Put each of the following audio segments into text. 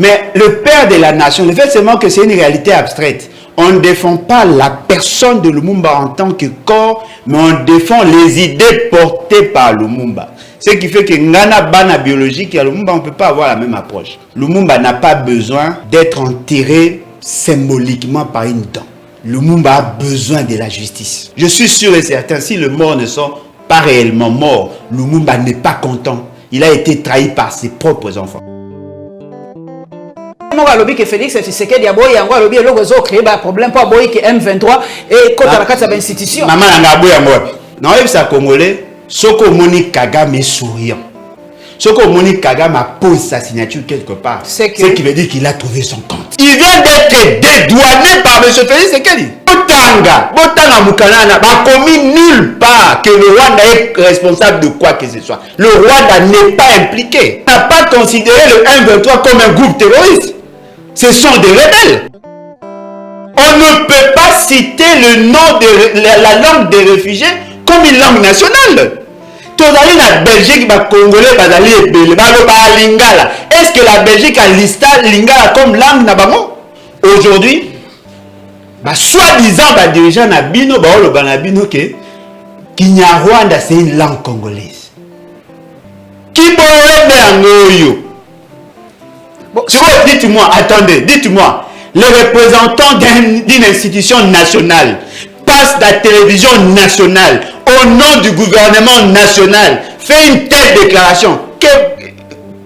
Mais le père de la nation, le fait seulement que c'est une réalité abstraite. On ne défend pas la personne de Lumumba en tant que corps, mais on défend les idées portées par Lumumba. Ce qui fait que Ngana Bana biologique et Lumumba, on ne peut pas avoir la même approche. Lumumba n'a pas besoin d'être enterré symboliquement par une dent. Lumumba a besoin de la justice. Je suis sûr et certain, si les morts ne sont pas réellement morts, Lumumba n'est pas content. Il a été trahi par ses propres enfants. Mokalobi que Félix Tshisekedi aboyi yango alobi eloko ezo créer ba problème pour aboyi que M23 et kota la kati ya institution. Maman nga aboyi yango. Non, ça congolais, soko moni Kagame souriant. Soko moni Kagame pose sa signature quelque part. C'est qui veut dire qu'il a trouvé son compte. Il vient d'être dédouané par M. Félix Tshisekedi. Botanga Mukanana a commis nulle part que le Rwanda est responsable de quoi que ce soit. Le Rwanda n'est pas impliqué. On n'a pas considéré le M23 comme un groupe terroriste. Ce sont des rebelles. On ne peut pas citer le nom de la langue des réfugiés comme une langue nationale. Tozali la Belgique, ba Congolais, bazali ebele, ba lingala. Est-ce que la Belgique a listé lingala comme langue na bango? Aujourd'hui, soi-disant, dirigeant na bino, na bino que Kinyarwanda c'est une langue congolaise. Qui peut dites-moi, attendez, dites-moi, les représentants d'une institution nationale passent la télévision nationale au nom du gouvernement national, fait une telle déclaration.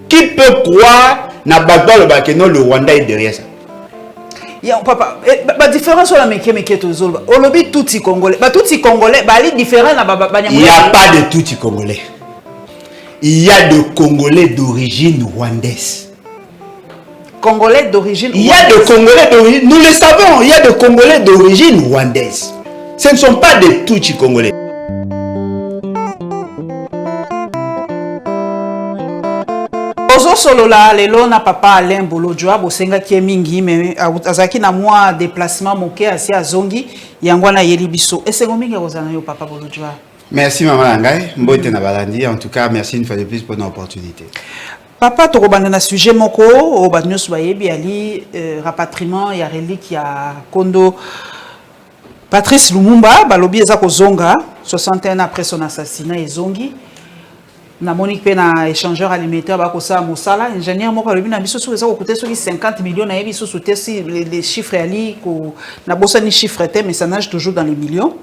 Qui peut croire le Rwanda est derrière ça? Papa, la différence sur la mékétozol, on lobby tout Congolais, tout Congolais, les différents il n'y a pas de tout Congolais. Il y a de Congolais d'origine rwandaise. Congolais d'origine rwandaise. Il y a de Congolais d'origine, nous le savons, il y a de Congolais d'origine rwandaise. Ce ne sont pas des Tutsi Congolais. Ozo solola lelo na papa Alain Bolojwa bosenga ki mingi mais azaki na moi déplacement moké asi azongi yango na yeli biso. Esengo mingi kozana yo papa Bolojwa. Merci maman Langai, mbote na balandi. En tout cas, merci une fois de plus pour l'opportunité. Papa tokobanda na sujet moko o batnyos bayebi ali rapatriement ya relique ya Kondo Patrice Lumumba balobi eza kozonga 61 ans après son assassinat ezongi. Na Monique Pena échangeur alimentaire bakosa mosala ingénieur moko alobi na biso so eza kokuta soki 50 millions na yebi so soute si les chiffres ali ko na bossa ni chiffre té mais ça nage toujours dans les millions.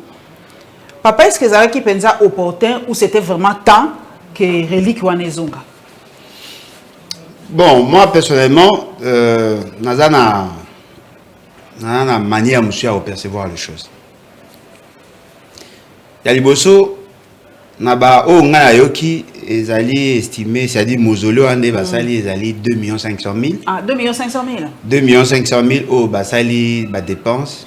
Papa, est-ce que ça qui pensa opportun ou c'était vraiment temps que relique wanezonga? Bon, moi personnellement, nazana manière monsieur à percevoir les choses. Yaliboso naba o ngana yoki ezali estimé, c'est-à-dire mausolée ande basali ezali 2 500 000. Ah, 2 500 000. 2 500 000 au basali ba dépense.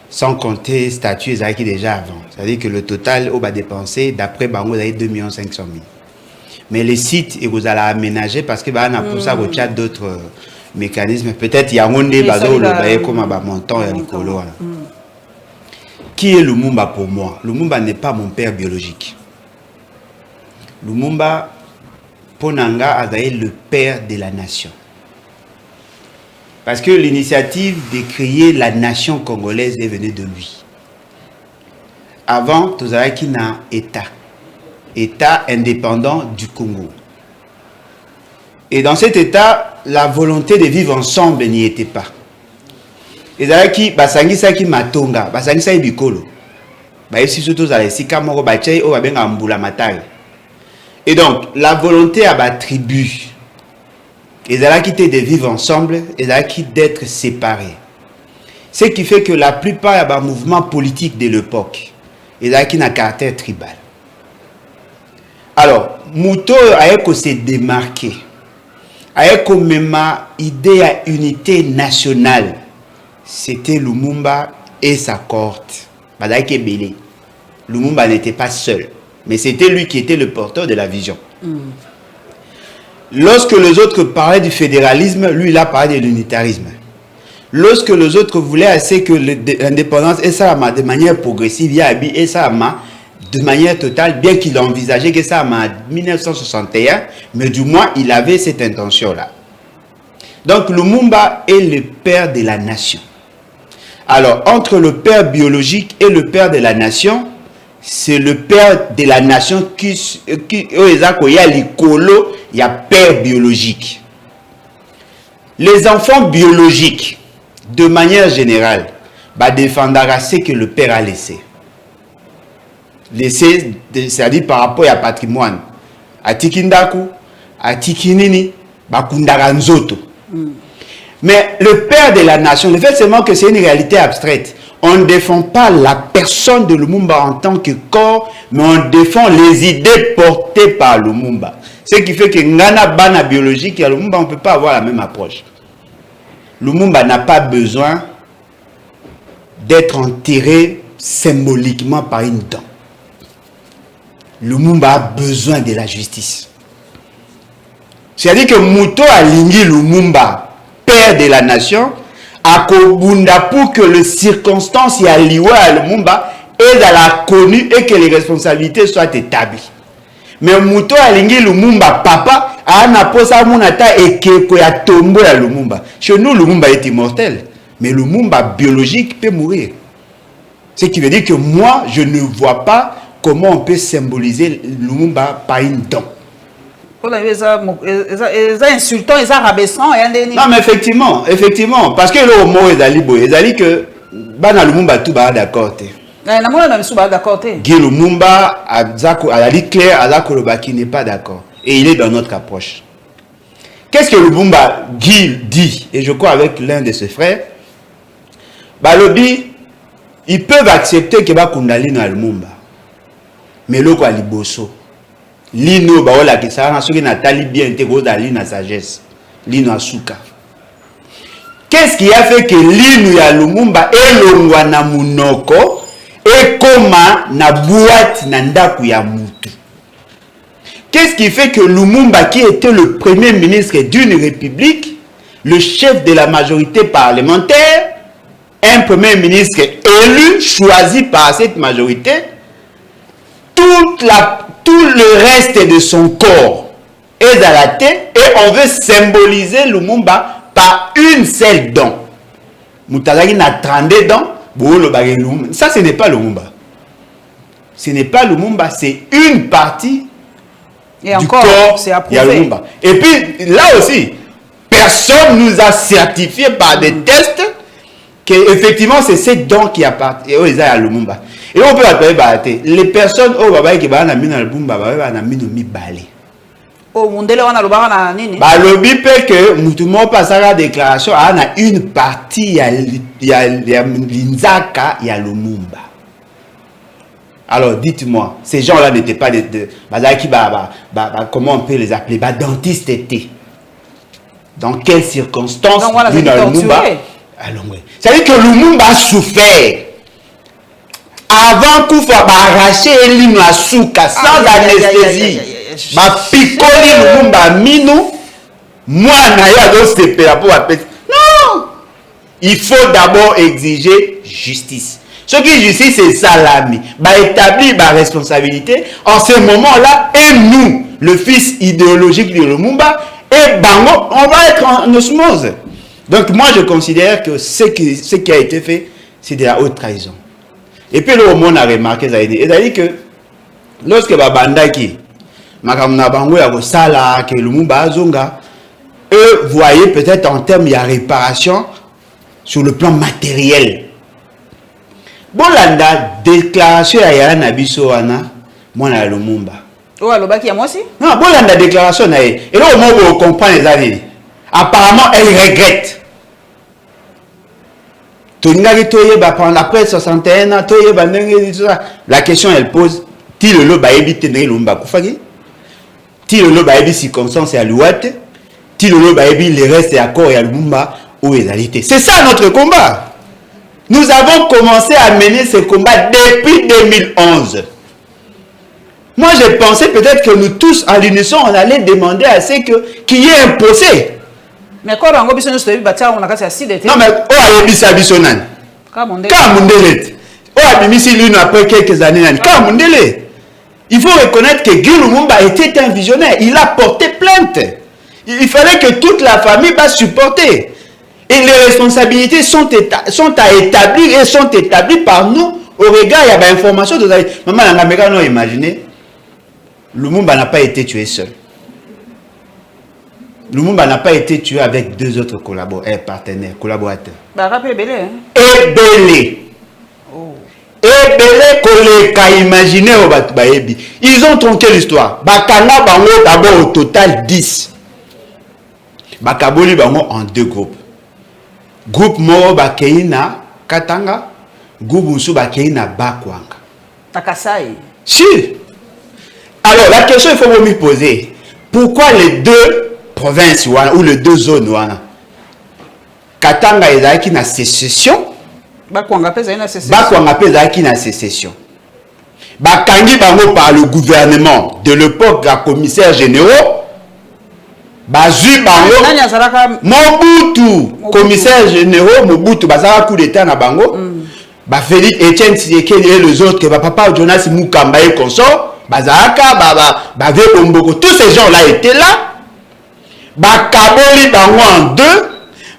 Sans compter statuts qui déjà avant. C'est-à-dire que le total au bas dépensé d'après Bango est 2 500 000. Mais les sites et vous allez aménager parce que bah on a pour ça il y a d'autres mécanismes. Peut-être il y a un des bateaux le comme un montant et Nicolo. Qui est Lumumba pour moi? Lumumba n'est pas mon père biologique. Lumumba Ponanga a été le père de la nation. Parce que l'initiative de créer la nation congolaise est venue de lui. Avant, tout ça qui n'a État. État indépendant du Congo. Et dans cet État, la volonté de vivre ensemble n'y était pas. Et ça qui basangisa qui matonga, basangisa ibikolo. Ba ici surtout ça ici kamoko ba chai o ba benga mbula matai. Et donc la volonté à ba tribu. Et ça qui était de vivre ensemble, et ça qui d'être séparés. Ce qui fait que la plupart des mouvements politiques de l'époque, et ça qui n'a caractère tribal. Alors, Mouto a se démarqué, a comme idée à unité nationale, c'était Lumumba et sa cohorte. Lumumba n'était pas seul, mais c'était lui qui était le porteur de la vision. Lorsque les autres parlaient du fédéralisme, lui il a parlé de l'unitarisme. Lorsque les autres voulaient assez que l'indépendance et ça de manière progressive, et ça de manière totale, bien qu'il envisageait que ça en 1961, mais du moins il avait cette intention-là. Donc Lumumba est le père de la nation. Alors, entre le père biologique et le père de la nation, c'est le père de la nation qui il y a père biologique. Les enfants biologiques, de manière générale, défendra ce que le père a laissé. Laissé, c'est-à-dire par rapport à patrimoine. A tikindaku, a tikinini, bakundara nzoto. Mais le père de la nation, le fait seulement que c'est une réalité abstraite. On ne défend pas la personne de Lumumba en tant que corps, mais on défend les idées portées par Lumumba. Ce qui fait que Ngana Bana biologique et Lumumba, on ne peut pas avoir la même approche. Lumumba n'a pas besoin d'être enterré symboliquement par une dent. Lumumba a besoin de la justice. C'est-à-dire que Muto Alingi Lumumba, père de la nation, a kobunda pour que les circonstances y a lié à Lumumba et à la connue et que les responsabilités soient établies. Mais Muto Alingi Lumumba, papa, a na posa munata et que ya tombo ya Lumumba. Chez nous, Lumumba est immortel, mais Lumumba biologique peut mourir. Ce qui veut dire que moi, je ne vois pas comment on peut symboliser Lumumba par une dent. C'est insultant, c'est rabaissant. Non, mais effectivement, parce que le mot est allé que Bana Lumumba tout va d'accord. Guy Lumumba a dit clair, qui n'est pas d'accord. Et il est dans notre approche. Qu'est-ce que Lumumba Guy dit? Et je crois avec l'un de ses frères, Balobi, ils peuvent accepter que Bakundali na Lumumba. Mais l'autre a liboso. Lino baola ki sara soki Nathalie bien te godali na sagesse. Lino asuka. Qu'est-ce qui a fait que Lino ya Lumumba elongwa na munoko et koma na boîte na ndaku ya mutu? Qu'est-ce qui fait que Lumumba, qui était le premier ministre d'une république, le chef de la majorité parlementaire, un premier ministre élu, choisi par cette majorité, tout le reste de son corps est à la tête et on veut symboliser Lumumba par une seule dent. Moutalagi n'a 32 dents. Ça, ce n'est pas Lumumba. Ce n'est pas Lumumba, c'est une partie et du corps de Lumumba. Et puis, là aussi, personne nous a certifié par des tests qu'effectivement, c'est cette dent qui appartient à Lumumba. Et on peut appeler les personnes qui ont mis dans le Lumumba, mi balé. Oh, mundele wana lobaka na nini? Ba lobi pe que mutumo pasaka déclaration a une partie ya Linzaka ya Lumumba. Alors dites-moi, ces gens-là n'étaient pas comment on peut les appeler? Dentistes étaient. Dans quelles circonstances Lumumba? C'est-à-dire que Lumumba a souffert. Avant qu'on fasse arracher Elino Asuka sans anesthésie. Ma picoli Lumumba mino. Moi, non! Il faut d'abord exiger justice. Ce qui est justice, c'est salami. Établir ma responsabilité en ce moment-là. Et nous, le fils idéologique de Lumumba, et Bango, on va être en osmose. Donc moi, je considère que ce qui a été fait, c'est de la haute trahison. Et puis le monde a remarqué, c'est-à-dire que lorsque Babandaki, Makamna Bango ya Sala, que Lumumba Azonga, eux voyaient peut-être en termes de réparation sur le plan matériel. Bolanda, déclaration à Yana Bisoana, moi na Lumumba. Oh, Alobaki à moi aussi? Non, Bolanda déclaration na et là au moment où on comprend les années. Apparemment, elle regrette. Après 61 ans, la question elle pose, ti le loba évite de l'omba koufagi, ti le loba évite circonstance et à l'ouate, ti le loba évite les restes et accords et à l'umba ou égalité. C'est ça notre combat. Nous avons commencé à mener ce combat depuis 2011. Moi, j'ai pensé peut-être que nous tous, à l'unisson, on allait demander à ce qu'il y ait un procès. Mais quand on a besoin de se battre, on a cassé assis. Non, mais on a mis ça bisonan. Kamundele. On a mis ça après quelques années. Kamundele. Il faut reconnaître que Guy Lumumba était un visionnaire. Il a porté plainte. Il fallait que toute la famille va supporter. Et les responsabilités sont à établir et sont établies par nous au regard il y a des informations. Maman, l'Américain, non, imaginez, Lumumba n'a pas été tué seul. Lumumba n'a pas été tué avec deux autres partenaires, collaborateurs. Ebele. Ebele koleka, imaginez, ils ont tronqué l'histoire. Bakanga bango d'abord au total 10. Bakaboli bango en deux groupes. Groupe moro bakei na Katanga, groupe musu bakei na Bakwanga. Takasai. Si. Alors la question il faut me poser. Pourquoi les deux provinces ou les deux zones wana? Katanga ezaki na sécession. Bakwanga pesa na sécession. Bakwanga pesa na sécession. Bakangi bango par le gouvernement de l'époque la commissaire généraux. Bazui bango Mobutu commissaire généraux Mobutu bazara coup d'état na bango ba Félix Etienne Tshisekedi et les autres que papa Jonas Mukamba et consort bazaraka ba Omboko, tous ces gens là étaient là. Ba kaboli bango en deux,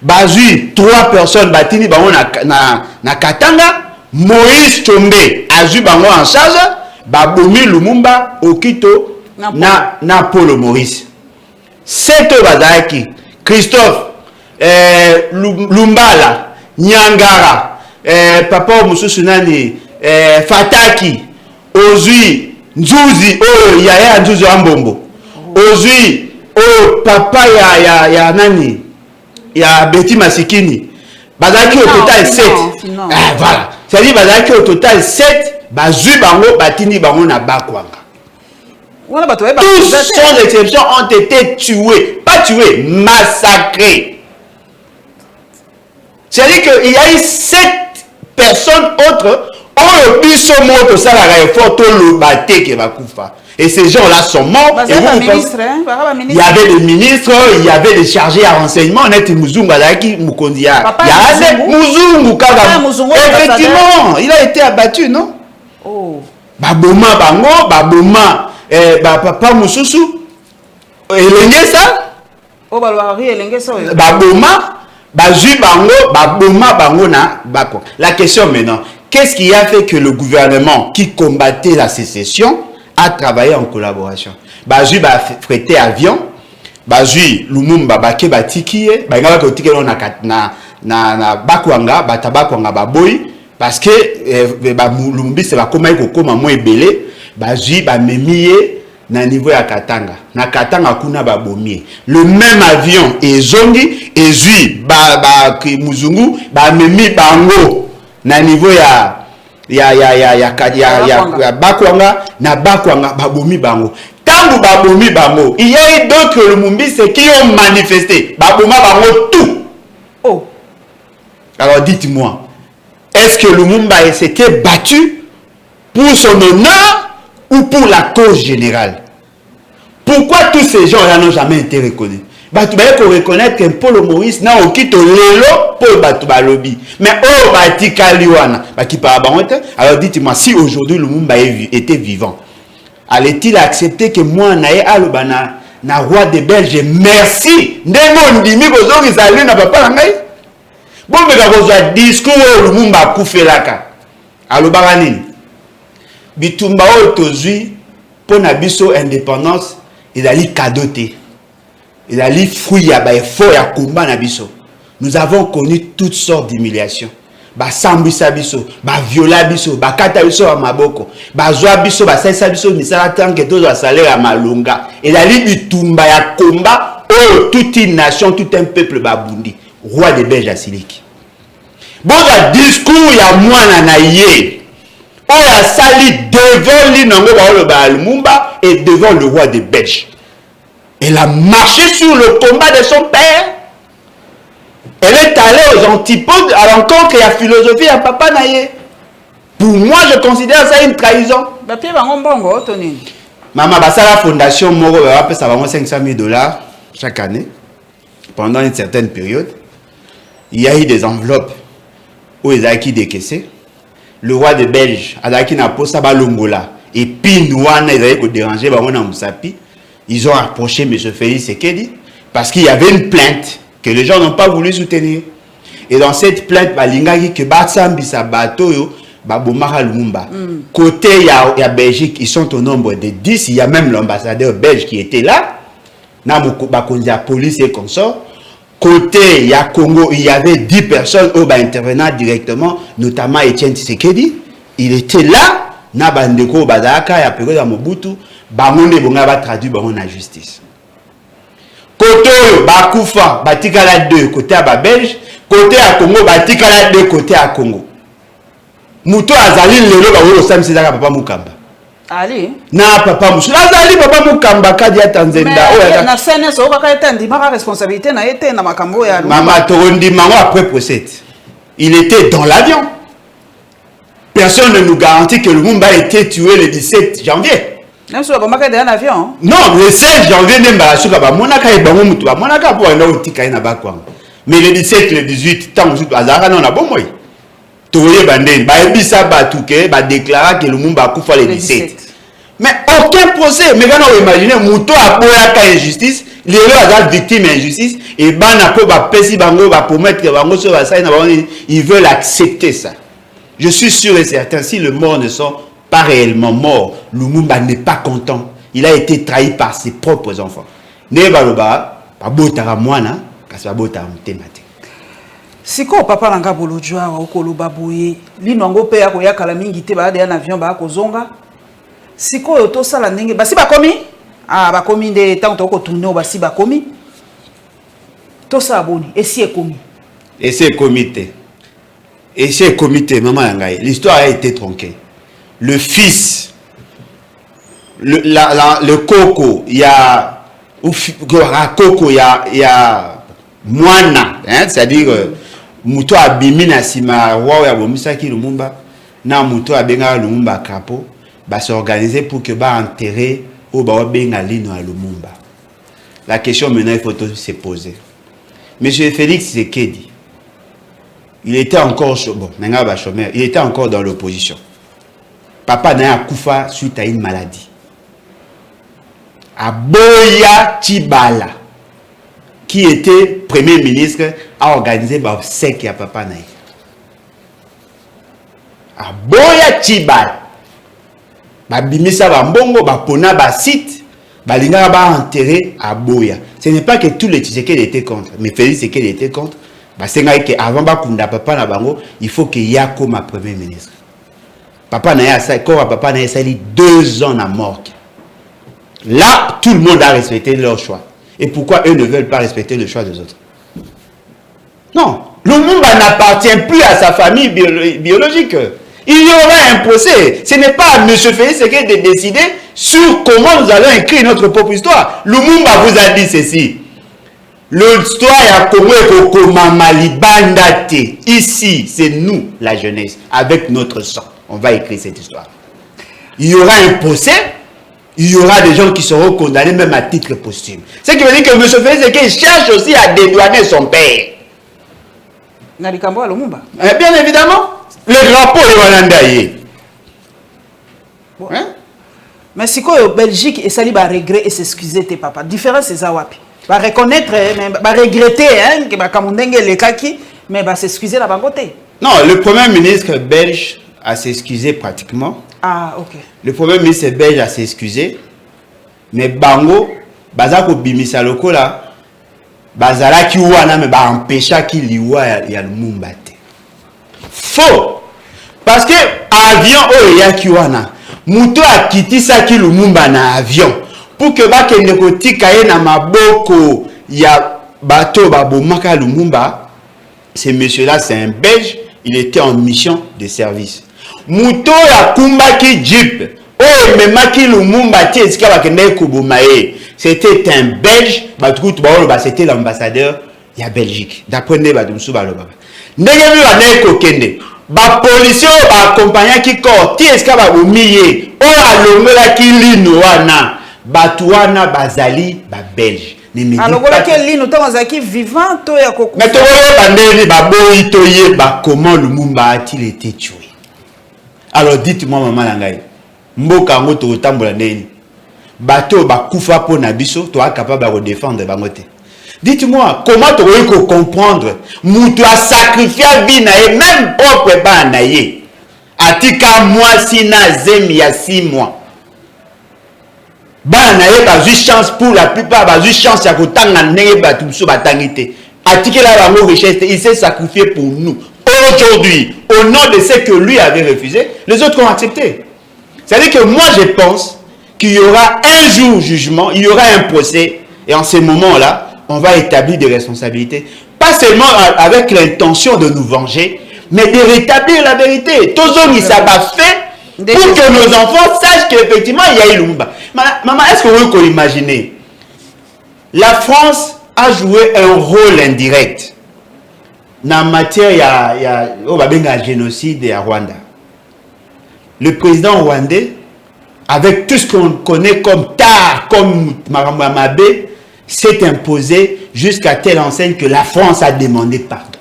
bazui trois personnes batini bango na Katanga. Moïse Chombe azui bango en charge, ba bomi Lumumba Okito na Polo Maurice. C'est Bazaki, Christophe, Lumbala, Nyangara, Papa Mususunani, Fataki, Ozui, Nzuzi, oh, Yaya Nzuzi Ambombo, Ozui, oh, Papa ya Nani, ya Betty Masikini, Bazaki au total 7. Voilà, c'est-à-dire Bazaki au total 7, Bazui Bango, Batini Bango na Bakwanga. Tous sans exception ont été tués. Pas tués, massacrés. C'est-à-dire qu'il y a eu 7 personnes autres. Et ces gens-là sont morts. Il y avait des ministres, il y avait des chargés à renseignement. Effectivement, il a été abattu, non? Baboma Bango, Baboma. Papa Moussousou Elengesa Baboma Bazui Bango Baboma Bango na Bako. La question maintenant, qu'est-ce qui a fait que le gouvernement qui combattait la sécession a travaillé en collaboration? Bazui ba frété avion, Bazui Lumumba Bake Batikie, Bangaba Kotike na Bakwanga, Batabakwanga Baboy, parce que Lumumbi c'est la comment kokoma mo ebele. Bazui ba memie na niveau ya Katanga. Na Katanga kuna ba bomie. Le même avion ezongi ezui ba Muzungu ba memi bango na niveau ya Bakwanga na Bakwanga ba bomi bango. Tangu ba bomi bango, il y a eu d'autres Lumumbi c'est qui ont manifesté. Ba boma bango tout. Oh. Alors dites-moi, est-ce que Lumumba s'était battu pour son honneur ou pour la cause générale? Pourquoi tous ces gens-là n'ont jamais été reconnus? Il faut reconnaître que Polo Maurice n'a aucun lelo pour Batouba lobby. Mais oh, Batika Liwana, alors dites-moi, si aujourd'hui Lumumba était vivant, allait-il accepter que moi, Nae Alobana, na roi des Belges, merci, Ndemo Ndimi, Bozo, Rizali, n'a pas la bon, mais quand on discours, Lumumba Koufelaka, Alobaranini. Bitumba Otozui, pour Nabiso indépendance, il a li cadoté. Il a li fruit à effort à combat Nabiso. Nous avons connu toutes sortes d'humiliations. Ba sambisa biso, ba viola biso, ba kata biso à maboko, ba zoa biso, ba saisa biso, misala tanke tozo a salaire à malunga. Il a li bitumba ya combat, oh, toute une nation, tout un peuple babundi. Roi des Belges à Siliki. Bon, le discours ya mwana na ye. On a sali devant Lumumba et devant le roi des Belges. Elle a marché sur le combat de son père. Elle est allée aux antipodes à l'encontre de la philosophie à Papa Naye. Pour moi, je considère ça une trahison. Maman, la fondation Moro, ça va 500 000 $ chaque année. Pendant une certaine période, il y a eu des enveloppes où ils ont acquis décaissé. Le roi de Belge, Adaki na posa balongola, et puis Nouana, ils avaient dérangé, ils ont approché M. Félix Sekedi, Parce qu'il y avait une plainte que les gens n'ont pas voulu soutenir. Et dans cette plainte, balingaki que Batsambi sa bateau yo babomara Lumumba. Côté il y a Belgique, ils sont au nombre de 10, il y a même l'ambassadeur belge qui était là. Na bakonzi la police et consort. Côté il y a Congo, il y avait 10 personnes au intervenant directement, notamment Etienne Tshisekedi. Il était là, na bandeko bazaka ya période ya Mobutu, bamonde bonga ba traduit bango na justice. Côté bakufa batikala 2 côté à Belge, côté à Congo batikala 2 côté à Congo. Muto azali lelo ba wo samisi zaka papa Mukamba. Ali na papa musu azali papa Mukamba kadi ya Tanzania oya na CNS o ka etandi ma responsabilité na ete na makambo ya mama tondi mango après procès. Il était dans l'avion. Personne ne nous garantit que Lumumba a été tué le 17 janvier. Même si on a un avion. Non, le 16 janvier, mais le 17, le 18, tant que on a bon moyen. Tu vois, il déclaré que Lumumba a coupé le 17. Mais aucun procès. Mais quand on imagine, Mouto a pour injustice, les gens victimes d'injustice, et ils veulent accepter ça. Je suis sûr et certain, si les morts ne sont pas réellement morts, Lumumba n'est pas content. Il a été trahi par ses propres enfants. Nebaloba, pas botara moana, kasi botara mtemate. Siko papa nanga bolojwa wa okoloba boye, linwango pe ya koya kala mingi te ba de un avion ba kozonga. Siko yo to sala ndenge basi bakomi? Ah bakomi nde tant to ko tourner basi bakomi. To sa boni, esi ekomi. Esi comité. Et c'est comité, maman Yangaï. L'histoire a été tronquée. Le fils, le coco, il y a coco, il y a moana, hein, c'est-à-dire muto abimina sima roi ya bomisaki Lumumba, na muto abenga Lumumba kapo, ba s'organiser pour que ba enterrer au ba benga lino à Lumumba. La question maintenant il faut se poser. Monsieur Félix Tshisekedi, il était encore chômeur, il était encore dans l'opposition. Papa n'a Koufa suite à une maladie. Aboya Tibala, qui était premier ministre, a organisé un sec à Papa Naï. Aboya Tibala, Bimisa Bambongo, Bapona, Basit, Balinga ba enterré à Boya. Ce n'est pas que tous les Tshisekedi étaient contre, mais Félix Tshisekedi était contre. Avant Bakunda Papa na bango, il faut que Yako ma premier ministre. Papa n'a papa n'a sali 2 ans à mort. Là, tout le monde a respecté leur choix. Et pourquoi eux ne veulent pas respecter le choix des autres? Non, Lumumba n'appartient plus à sa famille biologique. Il y aura un procès. Ce n'est pas à M. Félix de décider sur comment nous allons écrire notre propre histoire. Lumumba vous a dit ceci. L'histoire est à ici, c'est nous, la jeunesse, avec notre sang. On va écrire cette histoire. Il y aura un procès, il y aura des gens qui seront condamnés même à titre posthume. Ce qui veut dire que M. Félix cherche aussi à dédouaner son père. Bien évidemment, le drapeau est Hollandais. Hein? Mais si quoi Belgique et Sali va regretter et s'excuser tes papas. Différence c'est ça wapi. Va reconnaître, va regretter que va kamundenge les kaki, mais va s'excuser la bangote. Non, le premier ministre belge a s'excusé pratiquement. Ah, ok. Le premier ministre belge a s'excusé, mais bango, bazako bimisa loko là, bazala ki wana mais ba empêcha ki liwa ya Lumumba te. Faux. Parce que avion o ya ki wana, muto akitisa ki Lumumba na avion. Pour que bakende kotika ye na maboko ya bateau babomaka Lumumba, ce monsieur-là, c'est un Belge, il était en mission de service. Muto ya kumbaki jeep, oh memaki Lumumba ti esika bakende kobomaye. C'était un Belge, c'était l'ambassadeur ya Belgique. D'après ne badumsu baloba. Ndenge mi wana kokende, ba policier ba accompagnant ki corps ti esika babomiye, oh alongola ki lino wana. Batouana Bazali ba Belge. Alors quel ligne autant Zaki vivant to ya koko. Mais to bandeli ba boyi to yeba comment Lumumba a-t-il été tué? Alors dites-moi maman Langai. Mboka ngo to tambola ndeni. Bato ba kufa po na biso to capable de défendre bangote. Dites-moi, comment tu peux comprendre? Moutou a sacrifié la vie, même propre banaye. Atika moi si na zem ya 6 mois. Banaye ba eu chance pour la plupart, ba eu chance ya kotanga nenge ba tumso batangité. Atika la bango richesse, il s'est sacrifié pour nous. Aujourd'hui, au nom de ce que lui avait refusé, les autres ont accepté. C'est-à-dire que moi je pense qu'il y aura un jour jugement, il y aura un procès, et en ce moment-là, on va établir des responsabilités. Pas seulement avec l'intention de nous venger, mais de rétablir la vérité. Tous les ça va fait pour que nos enfants sachent qu'effectivement il y a eu Lumumba. Maman, est-ce que vous pouvez imaginer? La France a joué un rôle indirect dans la matière il y a génocide à Rwanda. Le président rwandais, avec tout ce qu'on connaît comme TAR, comme Maramamabe, s'est imposé jusqu'à telle enseigne que la France a demandé pardon.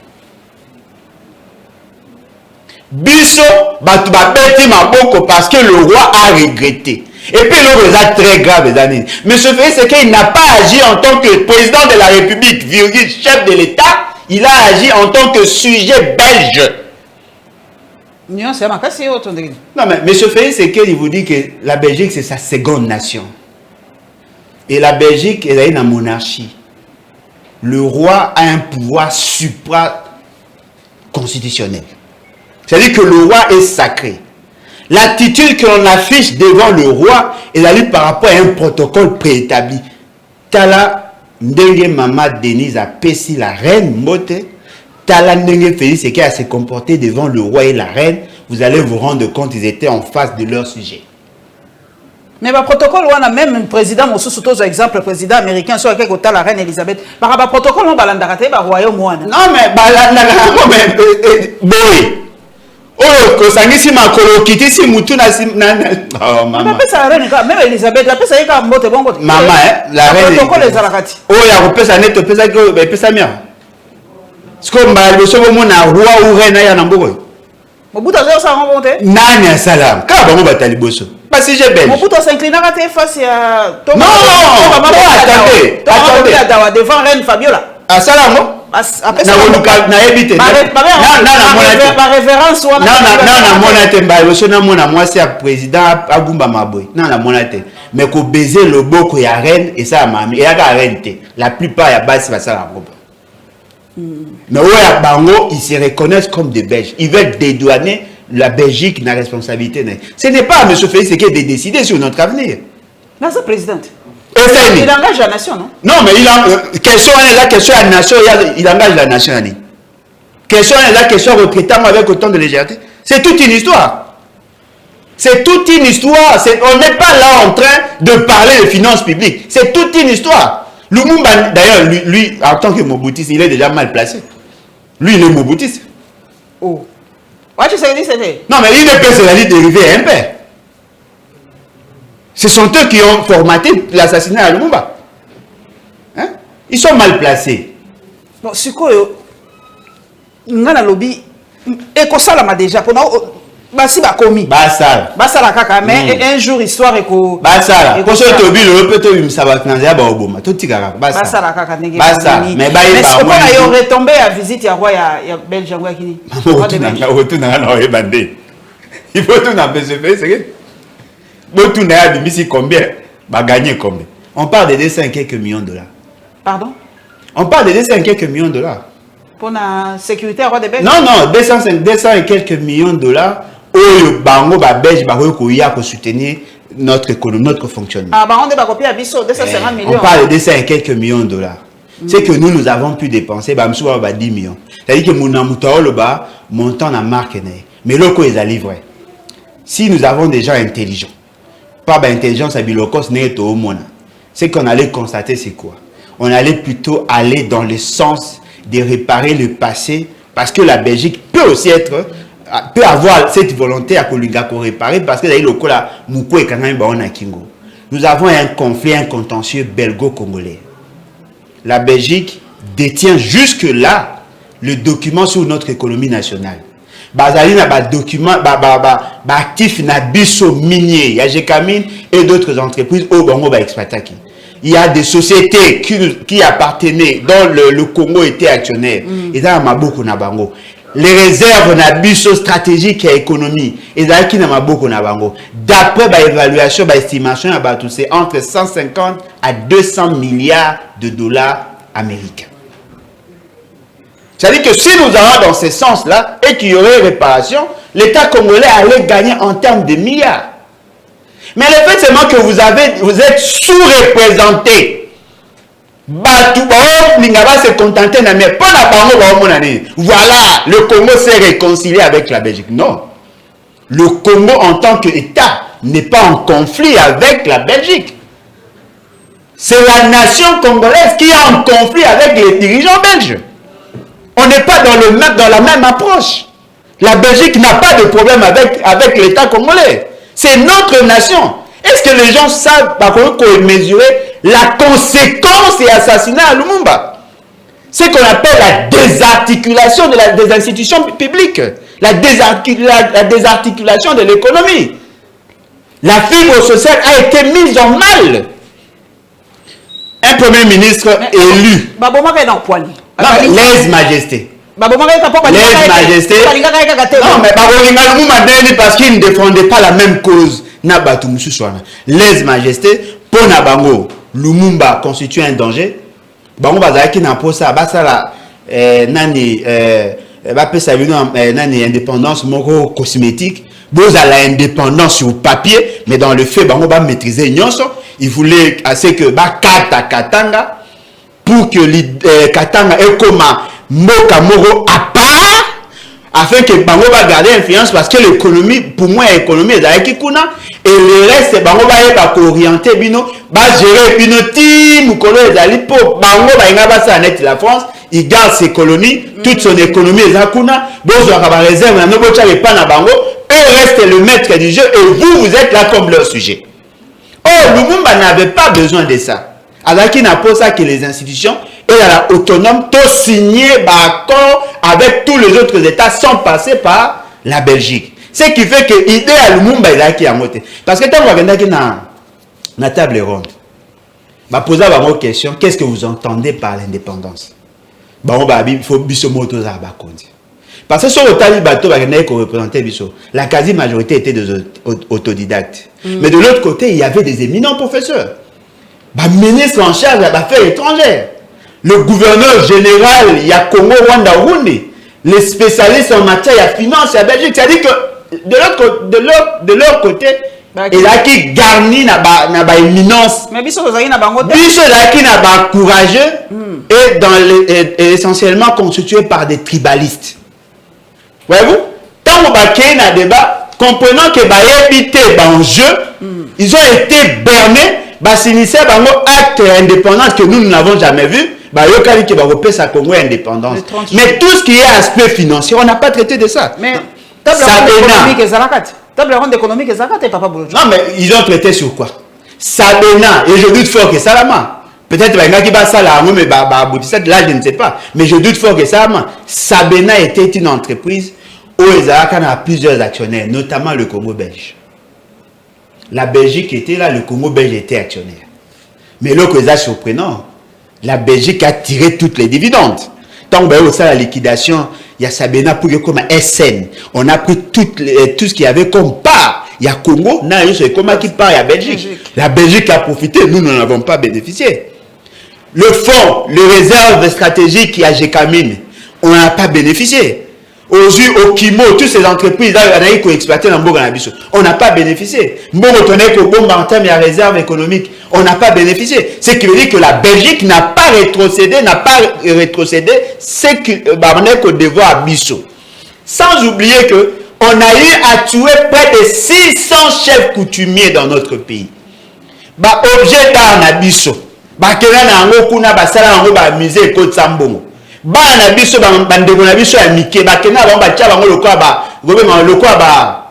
Biso, bati maboko parce que le roi a regretté. Et puis l'autre est très grave, les amis. Mais ce fait, c'est qu'il n'a pas agi en tant que président de la République, virgule, chef de l'État. Il a agi en tant que sujet belge. Non, mais ce fait, c'est qu'il vous dit que la Belgique, c'est sa seconde nation. Et la Belgique, elle a une monarchie. Le roi a un pouvoir supra-constitutionnel. C'est-à-dire que le roi est sacré. L'attitude que l'on affiche devant le roi est la lutte par rapport à un protocole préétabli. Tala Ndenge Mama Denise a pessi la reine Mote. Tala Ndenge Félix et qui a se comporté devant le roi et la reine. Vous allez vous rendre compte, ils étaient en face de leur sujet. Mais le protocole, on a même un président, par exemple, le président américain, soit quelqu'un la reine Elisabeth. Par rapport au protocole, on va l'endarrater, le royaume. Non, mais, boy. Oh, que ça n'y si ma colokiti si moutou na si oh maman. Mais ça reine même Elisabeth, la pesa yika mbote bongo. Maman, la reine. Protocole les alakati. Oh ya ko pesa net pesa ko be pesa mia. Sko mba le so mo na roi ou reine ya na mboko. Mobutu azo sa monte. Nani salam. Ka bango batali boso. Pas si j'ai belge. Mobutu s'inclina à face à non, attendez. Attendez, devant reine Fabiola. Ah salam. Na évité. Ma révérence ou non, monate mba so na mona mwasi ya président agumba maboy. Non, na monate. Mais ko baiser le boko ya reine et ça mami. Et ya reine te. La plupart ya basi va ça la robe. Mais ouais, bango, ils se reconnaissent comme des Belges. Ils veulent dédouaner la Belgique na responsabilité. Ce n'est pas M. Félix qui est de décider sur notre avenir. Non, c'est président. Il engage la nation, non? Non, mais il a question la question à la nation, il engage la nation. Question la question recrutement avec autant de légèreté. C'est toute une histoire. C'est toute une histoire. On n'est pas là en train de parler de finances publiques. C'est toute une histoire. Lumumba, d'ailleurs, lui, en tant que Mobutis, il est déjà mal placé. Lui, il est Mobutis. Oh. Ouais, tu sais que c'est. Non, mais il ne peut se dériver un peu. Ce sont eux qui ont formaté l'assassinat à Lumumba. Hein? Ils sont mal placés. Bon, c'est quoi? Ngana lobby. Et que ça l'a déjà. Basi ba komi. Basala. Basala kaka. Mais un jour histoire et que. Basala. Quand tu tobi le peut te sabat nanzia ba oboma. Tout tigara. Basala kaka nenge. Basala. Mais ba mais c'est quoi yo retombé à visite ya roi ya Belge ngwa kini. Retourne na ebande. Il faut tout na besoin c'est combien va gagner combien? On parle de 200 quelques millions de dollars. Pardon? On parle de 200 quelques millions de dollars. Pour la sécurité à roi de Belge? Non, 200 et quelques millions de dollars. Où bango ba Belge ba pour soutenir notre économie, notre fonctionnement. Ah, bah on débat copier à Bisso, 250 millions. On parle de 200 et quelques millions de dollars. C'est que nous avons pu dépenser, bah, 10 millions. C'est-à-dire que mon amoutao le bas, montant la marque. Mais l'eau est à livrer. Si nous avons des gens intelligents, pas d'intelligence à Bilokos, ce qu'on allait constater, c'est quoi? On allait plutôt aller dans le sens de réparer le passé, parce que la Belgique peut aussi peut avoir cette volonté à réparer, parce que nous avons un conflit, un contentieux belgo-congolais. La Belgique détient jusque-là le document sur notre économie nationale. Bazali na ba document actif na biso minier ya Jekamine et d'autres entreprises au bango ba exploitaki. il y a des sociétés qui appartenaient, dont le Congo était actionnaire. Et dans Maboko Nabango. Les réserves nabiso stratégiques et économie. Et dans qui Maboko Nabango. D'après l'évaluation, l'estimation, c'est entre 150 à 200 milliards de dollars américains. C'est-à-dire que si nous allons dans ce sens-là et qu'il y aurait réparation, l'État congolais allait gagner en termes de milliards. Mais le fait seulement que vous êtes sous-représenté. Voilà, le Congo s'est réconcilié avec la Belgique. Non. Le Congo en tant qu'État n'est pas en conflit avec la Belgique. C'est la nation congolaise qui est en conflit avec les dirigeants belges. On n'est pas dans la même approche. La Belgique n'a pas de problème avec l'État congolais. C'est notre nation. Est-ce que les gens savent mesurer la conséquence et assassinat à Lumumba? C'est ce qu'on appelle la désarticulation des institutions publiques. La désarticulation de l'économie. La fibre sociale a été mise en mal. Un premier ministre élu. Lèse-majesté. Lèse-majesté. Non, mais parce qu'il ne défendait pas la même cause. Lèse-majesté, pour Nabango, Lumumba constitue un danger. Bango bazaki na posa basala nani nani indépendance moko cosmétique. Vous avez l'indépendance sur papier, mais dans le fait, bango ba maîtriser nyonso. Il voulait assez que ba Katanga pour que Katanga ait comme Moka Moro à part, afin que Bango va garder influence, parce que l'économie, pour moi, l'économie est dans Kikuna, et le reste, Bango va orienter, Bino, va gérer, Bino, Tim, Mukolo, et Zalipo, Bango va ça net la France, il garde ses colonies, toute son économie est dans Kuna, Bozo va réserve, la Nobocha n'est pas dans Bango, eux restent le maître du jeu, et vous êtes là comme leur sujet. Oh, Lumumba n'avait pas besoin de ça. Alors qu'il n'a pas ça que les institutions et autonomes tout signé d'accord avec tous les autres États sans passer par la Belgique. Ce qui fait que l'idée à Lumumba est là qui a monté. Parce que quand on va venir dans la table ronde, on va poser une question. Qu'est-ce que vous entendez par l'indépendance? Il faut biso moto za bakondi. Parce que sur le tali bateau, la quasi-majorité était des autodidactes. Mais de l'autre côté, il y avait des éminents professeurs. Ministre en charge des affaires étrangères. Le gouverneur général, il y a Congo, Rwanda, Burundi. Les spécialistes en matière de finance, il y a Belgique. C'est-à-dire que de leur côté, il y a qui garni na éminence. Mais biso qui n'a courageux et essentiellement constitué par des tribalistes. Voyez-vous, quand on va créer un débat, comprenant que ils ont été bernés, s'initier un acte indépendant que nous n'avons jamais vu, Congo indépendance. Mais tout ce qui est aspect financier, on n'a pas traité de ça. Mais table ronde économique, papa Bolo. Non, mais ils ont traité sur quoi? Sabena, et je doute fort que Salama. Peut-être que là, je ne sais pas. Mais je doute fort que Sabena était une entreprise où il y a plusieurs actionnaires, notamment le Congo belge. La Belgique était là, le Congo belge était actionnaire. Mais là, c'est surprenant. La Belgique a tiré toutes les dividendes. Tant que vous avez la liquidation, il y a Sabena pour comme un SN. On a pris tout ce qu'il y avait comme part. Il y a Congo, c'est comment qui part à Belgique. La Belgique a profité, nous n'en avons pas bénéficié. Le fonds, les réserves stratégiques qui a Gécamine, on n'en a pas bénéficié. Au Kimo, toutes ces entreprises, on a exploité dans Mboganabiso. On n'a pas bénéficié. En termes de réserve économique, on n'a pas bénéficié. Ce qui veut dire que la Belgique n'a pas rétrocédé, ce qu'on devoir à Bisso. Sans oublier que on a eu à tuer près de 600 chefs coutumiers dans notre pays. Objet d'art na Bisso. Bakena na ngo kuna basala ngo ba musée ko tsambongo. Bana biso bandeko na biso ya mike bakena ba batia bango lokwa ba gobema lokwa ba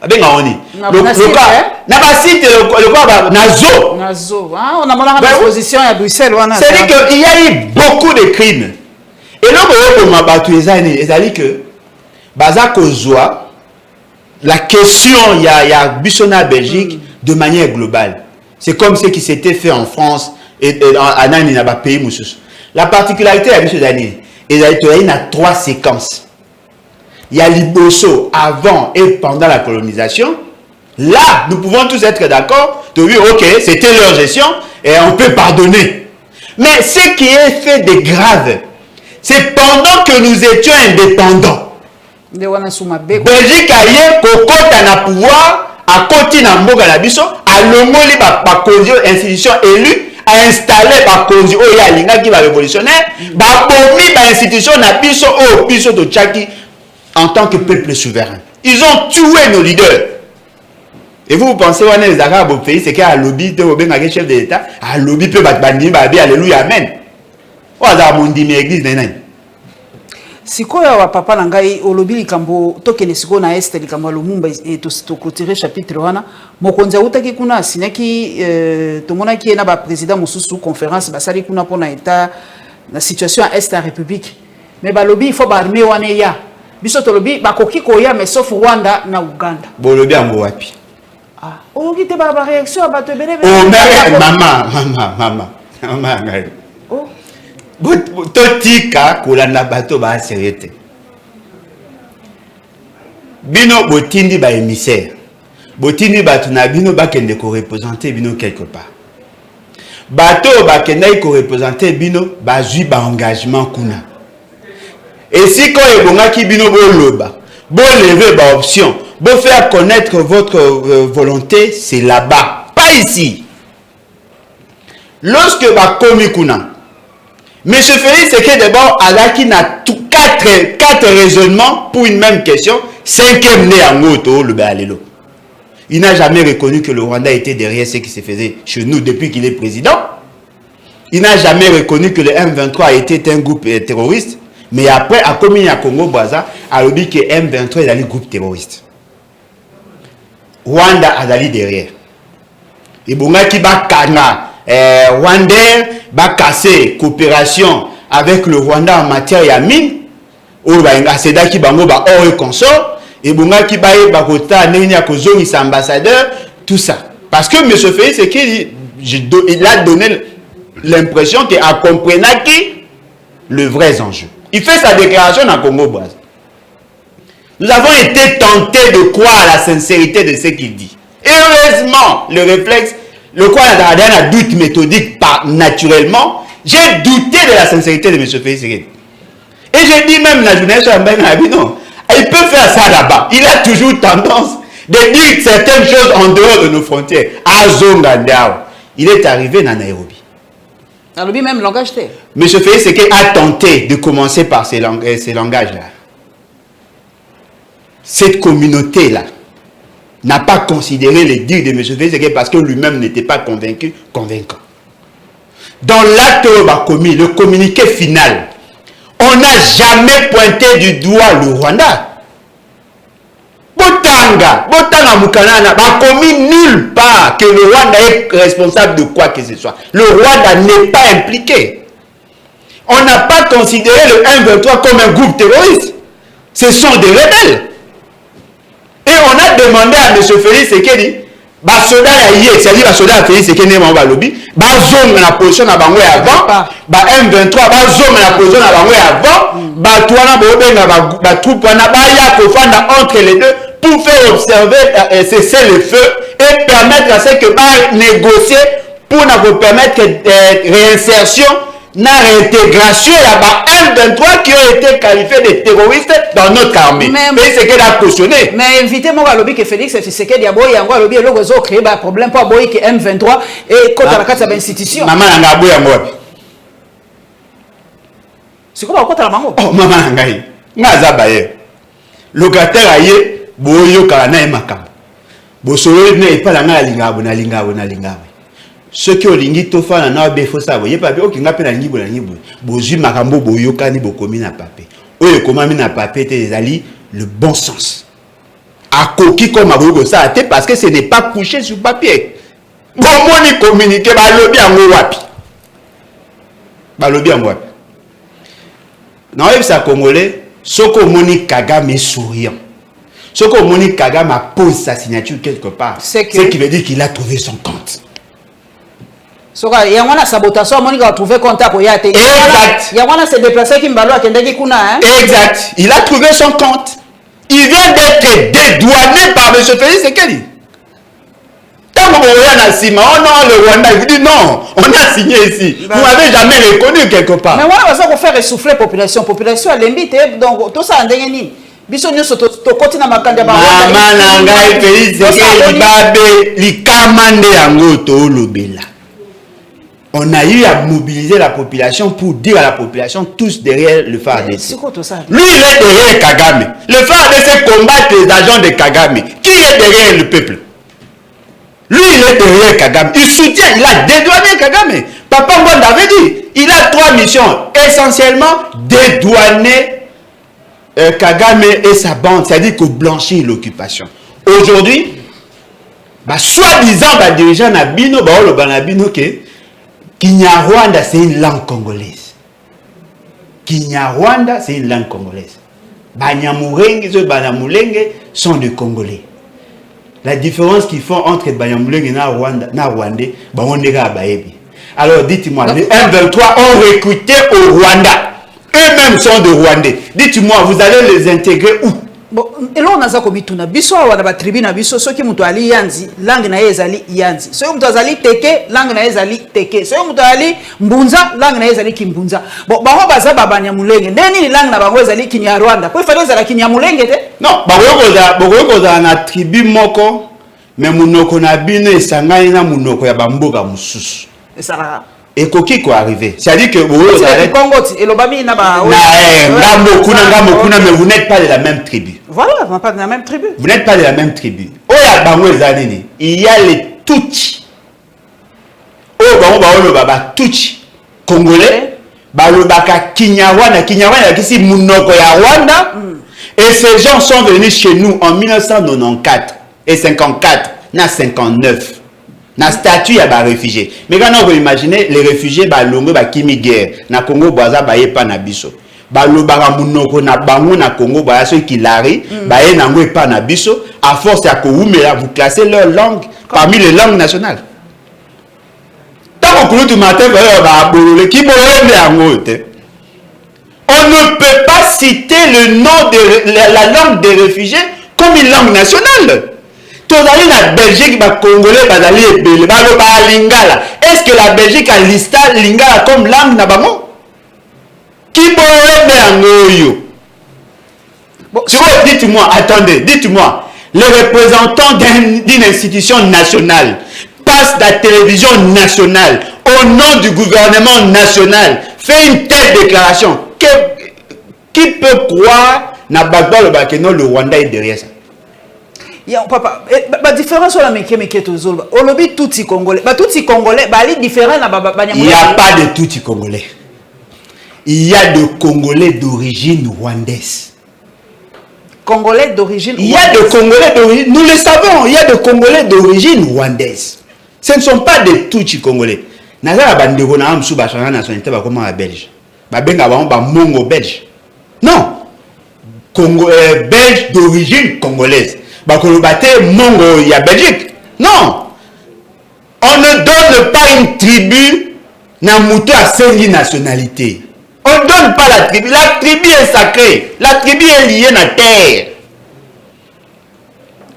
abenga oni lokwa na ba site lokwa ba nazo on a montré la position à Bruxelles wana. C'est-à-dire qu'il y a eu beaucoup de crimes. Et là on ma batu ezali ezali que baza kozwa la question il y a biso na Belgique de manière globale. C'est comme ce qui s'était fait en France et en Nani na ba pays mususu. La particularité à cette année, il y a 3 séquences. Il y a Liboso avant et pendant la colonisation. Là, nous pouvons tous être d'accord de dire, ok, c'était leur gestion et on peut pardonner. Mais ce qui est fait de grave, c'est pendant que nous étions indépendants. Belgique a eu kokota na pouvoir, à côté na mboka na biso, à lomoli ba institution élue, à installer ba konzi o ya linga qui va révolutionnaire, ba bomi ba institution na biso o biso to tchaki en tant que peuple souverain. Ils ont tué nos leaders. Et vous pensez que les Arabes au pays, c'est qu'il y a un lobby, un chef de l'État, un lobby peut battre, alléluia, amen. Oh, ça a mon dit, mais l'église n'est pas. Si quoi ya papa nangai au lobby likambo tokene siko na este likambo lumumba et to clôturer chapitre wana mokonza utaki kuna sinaki tomona ki na ba président mususu conférence basali kuna pona état la situation à est la république mais ba lobby il faut ba armée wana ya biso to lobby ba koki koya mais sauf Rwanda na Uganda bo lobby ango wapi ah o ki te ba réaction ba te bele oh mais maman ngai oh totika kolanda bato ba sérieux bino botindi ba émissaire botindi bato na bino bakende ko représenter bino quelque part bato bakende ko représenter bino bazui ba engagement kuna et si quand ebongaki bino boloba bo lever ba option bo faire connaître votre volonté c'est là-bas pas ici lorsque ba komi kuna Monsieur Félix, c'est que d'abord, Alaki n'a 4 raisonnements pour une même question. 5e né en moto, le Balélo. Il n'a jamais reconnu que le Rwanda était derrière ce qui se faisait chez nous depuis qu'il est président. Il n'a jamais reconnu que le M23 était un groupe terroriste. Mais après, à commis à Congo-Brazza, a dit que M23 est un groupe terroriste. Rwanda a dali derrière. Et Bongaki Bakana. Rwandais va casser coopération avec le Rwanda en matière de mine ou c'est là qui bango ba or et consort et bonga qui ba kota nenya kozongi sa ambassadeur tout ça parce que monsieur Félix c'est qu'il a donné l'impression qu'il a compris le vrai enjeu. Il fait sa déclaration à Congo-Brazza. Nous avons été tentés de croire à la sincérité de ce qu'il dit. Et heureusement, le réflexe le quoi a un doute méthodique naturellement, j'ai douté de la sincérité de M. Félix. Et j'ai dit même la journée sur non, il peut faire ça là-bas. Il a toujours tendance de dire certaines choses en dehors de nos frontières. À Zongandao, il est arrivé dans Nairobi. Nairobi même langage T. M. Félix a tenté de commencer par ces langages-là. Cette communauté-là n'a pas considéré les dires de M. Félix parce que lui-même n'était pas convaincant. Dans l'acte commis, le communiqué final, on n'a jamais pointé du doigt le Rwanda. Botanga Mukanana n'a commis nulle part que le Rwanda est responsable de quoi que ce soit. Le Rwanda n'est pas impliqué. On n'a pas considéré le M23 comme un groupe terroriste. Ce sont des rebelles. Et on a demandé à M. Félix Sekedi, Basoda c'est-à-dire Basoda Félix Sekedi m'a lobby, Bazom la position à Bangwe avant, M23 Bazom la position à Bangwe avant, Batouana Bobenga ba troupe na baya kofanda entre les deux pour faire observer cesser le feu et permettre à ce que ba négocier pour nous permettre réinsertion na réintégration là-bas M23 qui ont été qualifiés de terroristes dans notre armée. Mais c'est qu'elle a cautionné. Mais invitez-moi à lobby que Félix Tshisekedi a boy yango lobby le réseau créé un problème pour boy que M23 et contre la carte de l'institution. Maman nga boy yango. C'est quoi contre la mango? Oh maman ngai. Nga zabaye. Locataire aye boyo kana e makambo. Bosolo ne pas la ngala linga. Ceux qui ont lingi tofa na be faut ça voyez pas bien okinga pe na lingi bozui makambo boyokani bokomi na papier oyo komami na papier te ezali le bon sens akoki comme aboyo ça te parce que ce n'est pas couché sur papier bomoni communiquer balobi yango wapi na oyo ça congolais soko moni Kagame souriant soko moni Kagame pose sa signature quelque part c'est qui veut dire qu'il a trouvé son compte. Soka yangwana sabotation Monica a trouvé contact yate. Exact. Yangwana s'est déplacé Kimbalo à Kendaki Kuna hein. Exact. Il a trouvé son compte. Il vient d'être dédouané par M. Félix Tshisekedi. Tant qu'on a signé, oh non, le Rwanda, il vous dit non, on a signé ici. Vous m'avez jamais reconnu quelque part. Mais moi, ça va faire essouffler la population. Population, elle invite, donc tout ça en dernier. Biso nyoso to kotina makanda ba. Mama nanga Félix Tshisekedi babe likamande yango to lobela. On a eu à mobiliser la population pour dire à la population tous derrière le FARDC. Lui, il est derrière Kagame. Le FARDC combat les agents de Kagame. Qui est derrière le peuple? Lui, il est derrière Kagame. Il soutient, il a dédouané Kagame. Papa Ngwanda avait dit, il a 3 missions. Essentiellement, dédouaner Kagame et sa bande. C'est-à-dire que blanchir l'occupation. Aujourd'hui, soi-disant, dirigeant Nabino, Kinyarwanda, c'est une langue congolaise. Kinyarwanda, c'est une langue congolaise. Banyamulenge et Banyamulenge sont des Congolais. La différence qu'ils font entre Banyamulenge et Rwandais, on est à Baébi. Alors dites-moi, les M23 ont recruté au Rwanda. Eux-mêmes sont des Rwandais. Dites-moi, vous allez les intégrer où? Bon, et là on a ça comme bituna. Biso wana ba tribu na biso soki muto ali yanzi, langue na ezali yanzi. Soki muto azali teke, langue na ezali teke. Soki muto ali mbunza, langue na ezali kimbunza. Bon, bango baza Banyamulenge. Ndeni langue na bango ezali Kinyarwanda. Kwa falo ezali Kinyamulenge te? Non, bango za na tribu moko, mais munoko na bino esangani na munoko ya bamboka mususu. Esara. Et quoi quoi arrivé? C'est-à-dire que vous mais vous n'êtes pas de la même tribu. Voilà, vous n'êtes pas de la même tribu. Vous n'êtes pas de la même tribu. Il y a les Tutsi. Tutsi congolais. Kinyarwanda qui Munoko ya Rwanda. Et ces gens sont venus chez nous en 1994 et 54, 59. Na statut ya ba réfugiés. Mais quand on imaginer les réfugiés ba longo ba kimi guerre na Congo Brazza ba yepa na biso. Ba lobaka munoko na bango na Congo ba ceux qui lari ba ye nango epa na biso à force ya ko umela vous classez leur langue parmi les langues nationales. Tant que tout matin ba bolole ki bolole yango te. On ne peut pas citer le nom de la langue des réfugiés comme une langue nationale. Tozali la Belgique, les Congolais, lingala. Est-ce que la Belgique a listé lingala comme langue nabamo? Qui dites-moi, attendez, dites-moi, les représentants d'une institution nationale passent la télévision nationale au nom du gouvernement national, fait une telle déclaration. Qui peut croire le Rwanda est derrière ça? Papa, la différence sur la Mekemeketozol, au lobby tout Congolais, tout Congolais, il différent na il n'y a pas de tout Congolais. Il y a de Congolais d'origine rwandaise. Congolais d'origine rwandaise. Il y a de Congolais d'origine, nous le savons, il y a de Congolais d'origine rwandaise. Ce ne sont pas des tout Congolais. Nazara bandeko na amsu ba changa nationalité ba comment à Belge. Ba benga ba mongo belge. Non. Belge d'origine congolaise. Mongo ya Belgique. Non. On ne donne pas une tribu na mouto à 5 nationalités. On ne donne pas la tribu. La tribu est sacrée. La tribu est liée à la terre.